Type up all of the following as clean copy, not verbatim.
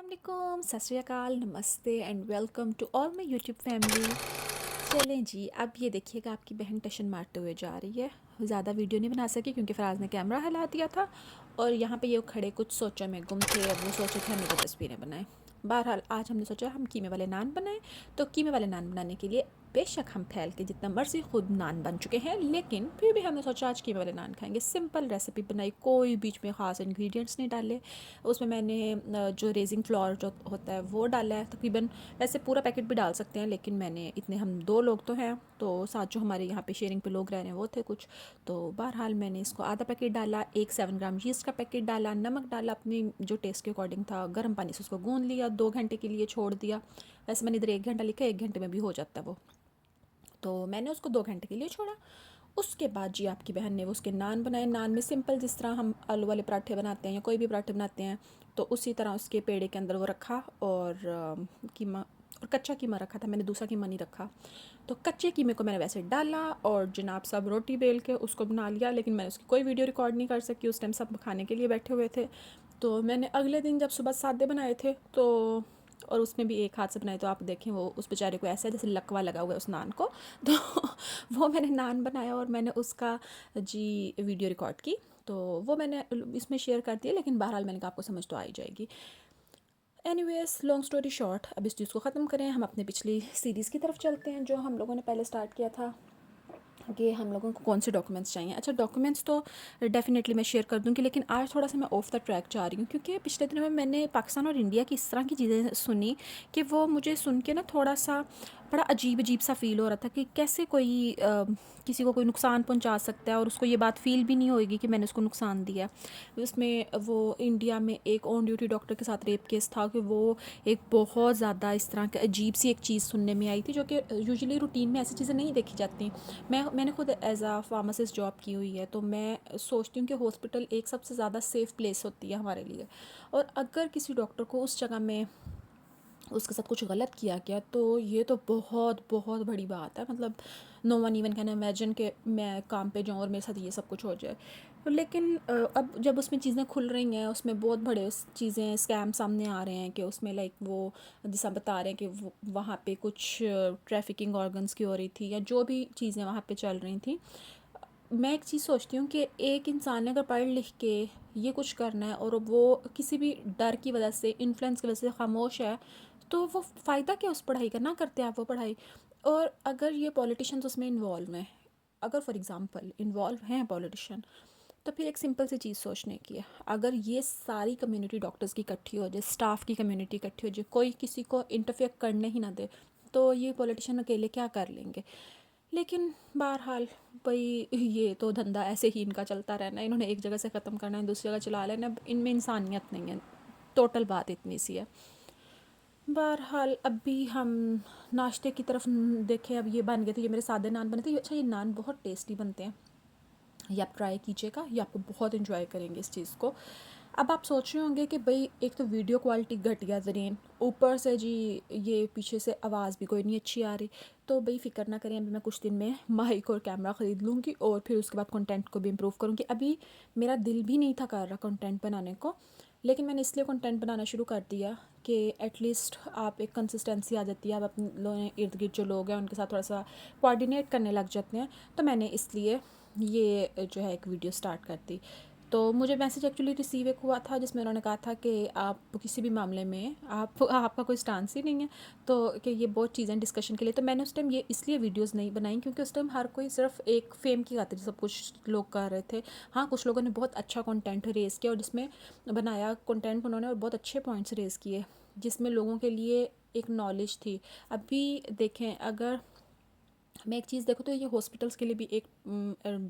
अस्सलाम सत Sri Akal, namaste and welcome to all my YouTube family. चलें जी, अब ये देखिएगा आपकी बहन टशन मारते हुए जा रही है। ज़्यादा वीडियो नहीं बना सकी क्योंकि फराज ने कैमरा हिला दिया था और यहाँ पे ये खड़े कुछ सोचों में गुम थे। अब वो सोचे थे हमें तो तस्वीरें बनाएं। बहरहाल आज हमने सोचा हम कीमे वाले नान बनाएं। तो कीमे वाले नान बनाने के लिए बेशक हम फैल के जितना मर्जी खुद नान बन चुके हैं, लेकिन फिर भी हमने सोचा आज कीमे वाले नान खाएंगे। सिंपल रेसिपी बनाई, कोई बीच में ख़ास इंग्रेडिएंट्स नहीं डाले। उसमें मैंने जो रेजिंग फ्लोर जो होता है वो डाला है तकरीबन। वैसे पूरा पैकेट भी डाल सकते हैं, लेकिन मैंने इतने हम 2 लोग तो हैं, तो साथ जो हमारे यहाँ पे शेयरिंग पे लोग रह रहे हैं वो थे कुछ। तो बहरहाल मैंने इसको आधा पैकेट डाला, एक 7 ग्राम यीस्ट का पैकेट डाला, नमक डाला अपनी जो टेस्ट के अकॉर्डिंग था, गर्म पानी से उसको गूँध लिया, 2 घंटे के लिए छोड़ दिया। वैसे मैंने इधर 1 घंटा लिखा, 1 घंटे में भी हो जाता है वो। तो मैंने उसको 2 घंटे के लिए छोड़ा। उसके बाद जी आपकी बहन ने वो उसके नान बनाए। नान में सिंपल जिस तरह हम आलू वाले पराठे बनाते हैं या कोई भी पराठे बनाते हैं, तो उसी तरह उसके पेड़े के अंदर वो रखा और कीमा और कच्चा कीमा रखा था। मैंने दूसरा कीमा नहीं रखा। तो कच्चे कीमे को मैंने वैसे डाला और जनाब सब रोटी बेल के उसको बना लिया, लेकिन मैंने उसकी कोई वीडियो रिकॉर्ड नहीं कर सकी। उस टाइम सब खाने के लिए बैठे हुए थे। तो मैंने अगले दिन जब सुबह सादे बनाए थे, तो और उसमें भी एक हाथ से बनाए, तो आप देखें वो उस बेचारे को ऐसा है जैसे लकवा लगा हुआ है उस नान को। तो वो मैंने नान बनाया और मैंने उसका जी वीडियो रिकॉर्ड की। तो वो मैंने इसमें शेयर कर दिया, लेकिन बहरहाल मैंने कहा आपको समझ तो आ ही जाएगी। एनीवेज, लॉन्ग स्टोरी शॉर्ट, अब इस चीज़ को ख़त्म करें, हम अपने पिछली सीरीज़ की तरफ चलते हैं जो हम लोगों ने पहले स्टार्ट किया था कि हम लोगों को कौन से डॉक्यूमेंट्स चाहिए। अच्छा, डॉक्यूमेंट्स तो डेफिनेटली मैं शेयर कर दूँगी, लेकिन आज थोड़ा सा मैं ऑफ द ट्रैक जा रही हूँ क्योंकि पिछले दिनों में मैंने पाकिस्तान और इंडिया की इस तरह की चीज़ें सुनी कि वो मुझे सुन के ना थोड़ा सा बड़ा अजीब अजीब सा फ़ील हो रहा था कि कैसे कोई किसी को कोई नुकसान पहुंचा सकता है और उसको ये बात फ़ील भी नहीं होएगी कि मैंने उसको नुकसान दिया है। उसमें वो इंडिया में एक ऑन ड्यूटी डॉक्टर के साथ रेप केस था कि वो एक बहुत ज़्यादा इस तरह की अजीब सी एक चीज़ सुनने में आई थी, जो कि यूजुअली रूटीन में ऐसी चीज़ें नहीं देखी जाती। मैंने खुद एज आ फार्मासिस्ट जॉब की हुई है, तो मैं सोचती हूँ कि हॉस्पिटल एक सबसे ज़्यादा सेफ़ प्लेस होती है हमारे लिए। और अगर किसी डॉक्टर को उस जगह में उसके साथ कुछ गलत किया गया, तो ये तो बहुत बहुत बड़ी बात है। मतलब no one even can imagine कि मैं काम पे जाऊँ और मेरे साथ ये सब कुछ हो जाए। लेकिन अब जब उसमें चीज़ें खुल रही हैं, उसमें बहुत बड़े चीज़ें स्कैम सामने आ रहे हैं कि उसमें लाइक वो जैसा बता रहे हैं कि वो वहाँ पे कुछ ट्रैफिकिंग ऑर्गन्स की हो रही थी या जो भी चीज़ें वहाँ पे चल रही थी। मैं एक चीज़ सोचती हूँ कि एक इंसान ने अगर पढ़ लिख के ये कुछ करना है और वो किसी भी डर की वजह से, इन्फ्लुएंस की वजह से खामोश है, तो वो फ़ायदा क्या उस पढ़ाई का? ना करते आप वो पढ़ाई। और अगर ये पॉलिटिशियंस उसमें इन्वॉल्व हैं, अगर फॉर एग्ज़ाम्पल इन्वॉल्व हैं पॉलिटिशियन, तो फिर एक सिंपल सी चीज़ सोचने की है। अगर ये सारी कम्युनिटी डॉक्टर्स की इकट्ठी हो जाए, स्टाफ की कम्युनिटी इकट्ठी हो जाए, कोई किसी को इंटरफेयर करने ही ना दे, तो ये पॉलिटिशियन अकेले क्या कर लेंगे? लेकिन बहरहाल भाई, ये तो धंधा ऐसे ही इनका चलता रहना है। इन्होंने एक जगह से ख़त्म करना है, दूसरी जगह चला लेना। इनमें इंसानियत नहीं है। टोटल बात इतनी सी है। बहरहाल अभी हम नाश्ते की तरफ देखें। अब ये बन गए थे, ये मेरे सादे नान बने थे। अच्छा, ये नान बहुत टेस्टी बनते हैं, ये आप ट्राई कीजिएगा, ये आपको बहुत इन्जॉय करेंगे इस चीज़ को। अब आप सोच रहे होंगे कि भाई एक तो वीडियो क्वालिटी घटिया तरीन, ऊपर से जी ये पीछे से आवाज़ भी कोई नहीं अच्छी आ रही। तो भाई फ़िक्र ना करें, अभी मैं कुछ दिन में माइक और कैमरा ख़रीद लूँगी और फिर उसके बाद कंटेंट को भी इम्प्रूव करूँगी। अभी मेरा दिल भी नहीं था कर रहा कंटेंट बनाने को, लेकिन मैंने इसलिए कंटेंट बनाना शुरू कर दिया कि एटलीस्ट आप एक कंसिस्टेंसी आ जाती है। आप अपने लोग इर्द गिर्द जो लोग हैं उनके साथ थोड़ा सा कोऑर्डिनेट करने लग जाते हैं। तो मैंने इसलिए ये जो है एक वीडियो स्टार्ट कर दी। तो मुझे मैसेज एक्चुअली रिसीव एक हुआ था जिसमें उन्होंने कहा था कि आप किसी भी मामले में आपका कोई स्टांस ही नहीं है, तो कि ये बहुत चीज़ें डिस्कशन के लिए। तो मैंने उस टाइम ये इसलिए वीडियोस नहीं बनाई क्योंकि उस टाइम हर कोई सिर्फ एक फेम की खातिर सब कुछ लोग कर रहे थे। हाँ, कुछ लोगों ने बहुत अच्छा कंटेंट रेज़ किया और जिसमें बनाया कंटेंट उन्होंने और बहुत अच्छे पॉइंट्स रेज़ किए जिसमें लोगों के लिए एक नॉलेज थी। अभी देखें, अगर मैं एक चीज़ देखो तो ये हॉस्पिटल्स के लिए भी एक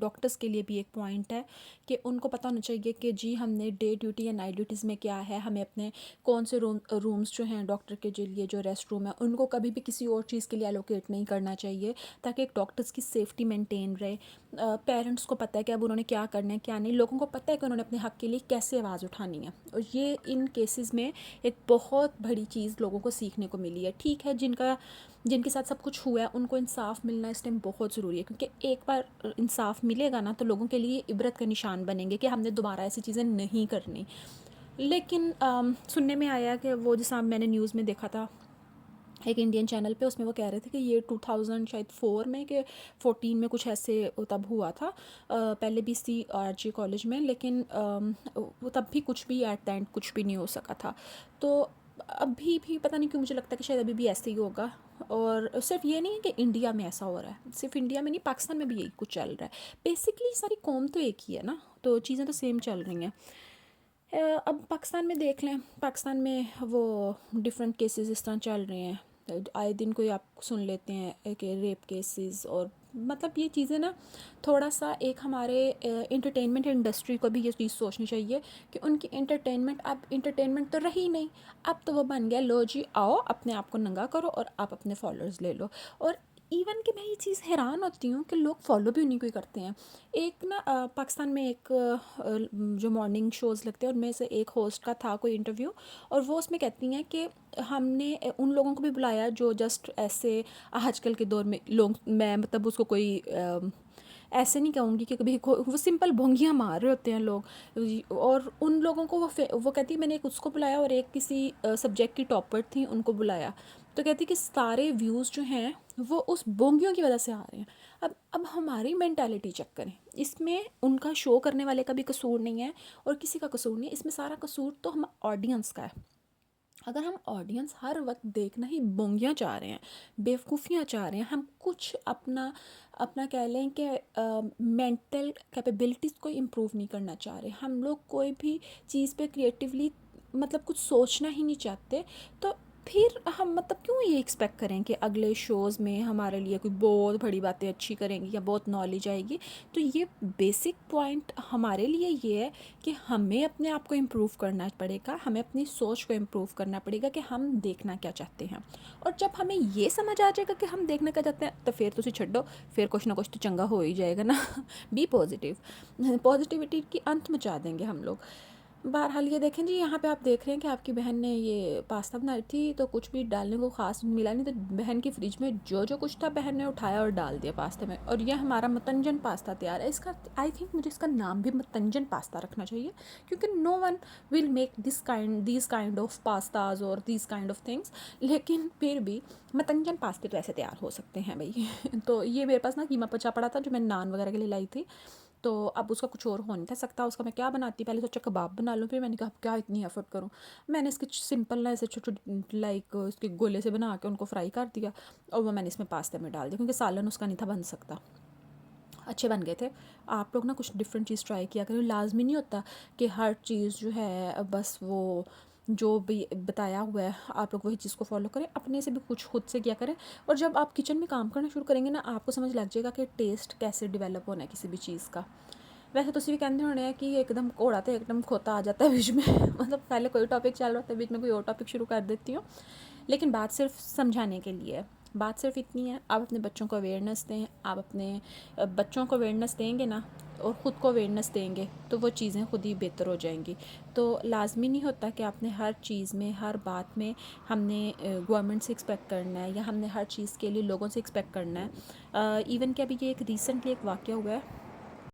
डॉक्टर्स के लिए भी एक पॉइंट है कि उनको पता होना चाहिए कि जी हमने डे ड्यूटी या नाइट ड्यूटीज़ में क्या है, हमें अपने कौन से रूम्स जो हैं डॉक्टर के जो लिए जो रेस्ट रूम है उनको कभी भी किसी और चीज़ के लिए एलोकेट नहीं करना चाहिए, ताकि एक डॉक्टर्स की सेफ्टी मेंटेन रहे। पेरेंट्स को पता है कि अब उन्होंने क्या करना है क्या नहीं, लोगों को पता है कि उन्होंने अपने हक़ के लिए कैसे आवाज़ उठानी है। और ये इन केसेस में एक बहुत बड़ी चीज़ लोगों को सीखने को मिली है। ठीक है, जिनके साथ सब कुछ हुआ है उनको इंसाफ मिलना इस टाइम बहुत ज़रूरी है, क्योंकि एक बार इंसाफ मिलेगा ना तो लोगों के लिए इबरत का निशान बनेंगे कि हमने दोबारा ऐसी चीज़ें नहीं करनी। लेकिन सुनने में आया कि वो जैसा मैंने न्यूज़ में देखा था एक इंडियन चैनल पे, उसमें वो कह रहे थे कि ये 2000 शायद 4 में कि 14 में कुछ ऐसे तब हुआ था, पहले भी सी आर जी कॉलेज में, लेकिन वो तब भी कुछ भी एट द एंड कुछ भी नहीं हो सका था। तो अभी भी पता नहीं क्यों मुझे लगता है कि शायद अभी भी ऐसे ही होगा। और सिर्फ ये नहीं है कि इंडिया में ऐसा हो रहा है, सिर्फ इंडिया में नहीं, पाकिस्तान में भी यही कुछ चल रहा है। बेसिकली सारी कौम तो एक ही है ना, तो चीज़ें तो सेम चल रही हैं। अब पाकिस्तान में देख लें, पाकिस्तान में वो डिफरेंट केसेस इस तरह चल रहे हैं, आए दिन कोई आप सुन लेते हैं कि रेप केसेस, और मतलब ये चीज़ें ना थोड़ा सा एक हमारे इंटरटेनमेंट इंडस्ट्री को भी ये चीज़ सोचनी चाहिए कि उनकी इंटरटेनमेंट अब इंटरटेनमेंट तो रही नहीं, अब तो वो बन गया लो जी आओ अपने आप को नंगा करो और आप अपने फॉलोअर्स ले लो। और इवन कि मैं ये चीज़ हैरान होती हूँ कि लोग फॉलो भी उन्हीं को ही करते हैं। एक ना पाकिस्तान में एक जो मॉर्निंग शोज़ लगते हैं उनमें से एक होस्ट का था कोई इंटरव्यू, और वो उसमें कहती हैं कि हमने उन लोगों को भी बुलाया जो जस्ट ऐसे आजकल के दौर में लोग, मैं मतलब उसको कोई ऐसे नहीं कहूँगी कि कभी वो सिंपल भोंगियाँ मार रहे होते हैं लोग, और उन लोगों को वो कहती है मैंने एक उसको बुलाया और एक किसी सब्जेक्ट की टॉपर थी उनको बुलाया, तो कहती कि सारे व्यूज़ जो हैं वो उस बोंगियों की वजह से आ रहे हैं। अब हमारी मेंटालिटी चेक करें, इसमें उनका शो करने वाले का भी कसूर नहीं है और किसी का कसूर नहीं है, इसमें सारा कसूर तो हम ऑडियंस का है। अगर हम ऑडियंस हर वक्त देखना ही बोंगियाँ चाह रहे हैं, बेवकूफ़ियाँ चाह रहे हैं, हम कुछ अपना अपना कह लें कि मेंटल कैपेबिलिटीज़ को इम्प्रूव नहीं करना चाह रहे, हम लोग कोई भी चीज़ पे क्रिएटिवली मतलब कुछ सोचना ही नहीं चाहते, तो फिर हम मतलब क्यों ये एक्सपेक्ट करें कि अगले शोज़ में हमारे लिए कोई बहुत बड़ी बातें अच्छी करेंगी या बहुत नॉलेज आएगी। तो ये बेसिक पॉइंट हमारे लिए ये है कि हमें अपने आप को इम्प्रूव करना पड़ेगा, हमें अपनी सोच को इम्प्रूव करना पड़ेगा कि हम देखना क्या चाहते हैं। और जब हमें ये समझ आ जाएगा कि हम देखना क्या चाहते हैं तो फिर तुसी छड्डो, फिर कुछ ना कुछ तो चंगा हो ही जाएगा ना। बी पॉजिटिव, पॉजिटिविटी की अंत मचा देंगे हम लोग। बहरहाल ये देखें जी, यहाँ पे आप देख रहे हैं कि आपकी बहन ने ये पास्ता बनाई थी तो कुछ भी डालने को ख़ास मिला नहीं, तो बहन की फ्रिज में जो जो कुछ था बहन ने उठाया और डाल दिया पास्ते में, और यह हमारा मतंजन पास्ता तैयार है। इसका आई थिंक मुझे इसका नाम भी मतंजन पास्ता रखना चाहिए, क्योंकि no one will make this kind of pastas और दिस काइंड ऑफ थिंग्स, लेकिन फिर भी मतंजन पास्ते तो ऐसे तैयार हो सकते हैं भाई। तो ये मेरे पास ना कीमा पचा पड़ा था जो मैं नान वगैरह के लिए लाई थी, तो अब उसका कुछ और हो नहीं था सकता, उसका मैं क्या बनाती, पहले सोचा कबाब बना लूँ, फिर मैंने कहा क्या इतनी एफर्ट करूँ। मैंने इसके सिंपल ना ऐसे छोटे छोटे लाइक इसके गोले से बना के उनको फ्राई कर दिया और वो मैंने इसमें पास्ते में डाल दिया, क्योंकि सालन उसका नहीं था बन सकता। अच्छे बन गए थे। आप लोग ना कुछ डिफरेंट चीज़ ट्राई किया करें, लाजमी नहीं होता कि हर चीज़ जो है बस वो जो भी बताया हुआ है आप लोग वही चीज़ को फॉलो करें, अपने से भी कुछ खुद से किया करें। और जब आप किचन में काम करना शुरू करेंगे ना आपको समझ लग जाएगा कि टेस्ट कैसे डेवलप होना है किसी भी चीज़ का। वैसे तुसी भी कहते होने हैं कि एकदम घोड़ा तो एकदम खोता आ जाता है बीच में। मतलब पहले कोई टॉपिक चल रहा होता है बीच में कोई और टॉपिक शुरू कर देती हूँ, लेकिन बात सिर्फ समझाने के लिए है। बात सिर्फ इतनी है, आप अपने बच्चों को अवेयरनेस दें, आप अपने बच्चों को अवेयरनेस देंगे ना और ख़ुद को अवेयरनेस देंगे तो वो चीज़ें खुद ही बेहतर हो जाएंगी। तो लाजमी नहीं होता कि आपने हर चीज़ में हर बात में हमने गवर्नमेंट से एक्सपेक्ट करना है या हमने हर चीज़ के लिए लोगों से एक्सपेक्ट करना है। इवन कि अभी ये एक रिसेंटली एक वाक़या हुआ है,